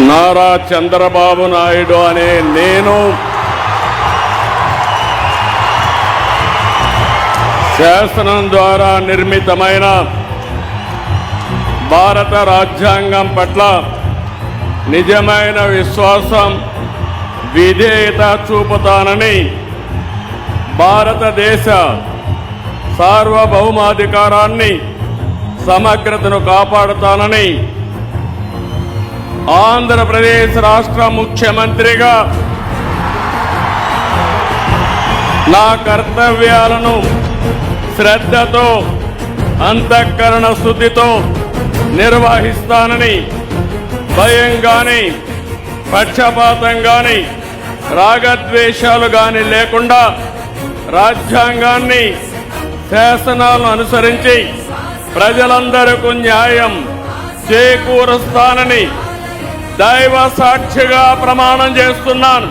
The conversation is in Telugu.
నారా చంద్రబాబు నాయుడు అనే నేను శాసనం ద్వారా నిర్మితమైన భారత రాజ్యాంగం పట్ల నిజమైన విశ్వాసం, విధేయత చూపుతానని, భారతదేశ సార్వభౌమాధికారాన్ని, సమగ్రతను కాపాడుతానని ఆంధ్రప్రదేశ్ రాష్ట్ర ముఖ్యమంత్రిగా నా కర్తవ్యాలను శ్రద్ధతో, అంతఃకరణ శుద్ధితో నిర్వహిస్తానని, భయం గాని, పక్షపాతం గాని, రాగద్వేషాలు గాని లేకుండా రాజ్యాంగాన్ని, శాసనాలను అనుసరించి ప్రజలందరికీ న్యాయం చేకూరుస్తానని దైవ సాక్షిగా ప్రమాణం చేస్తున్నాను.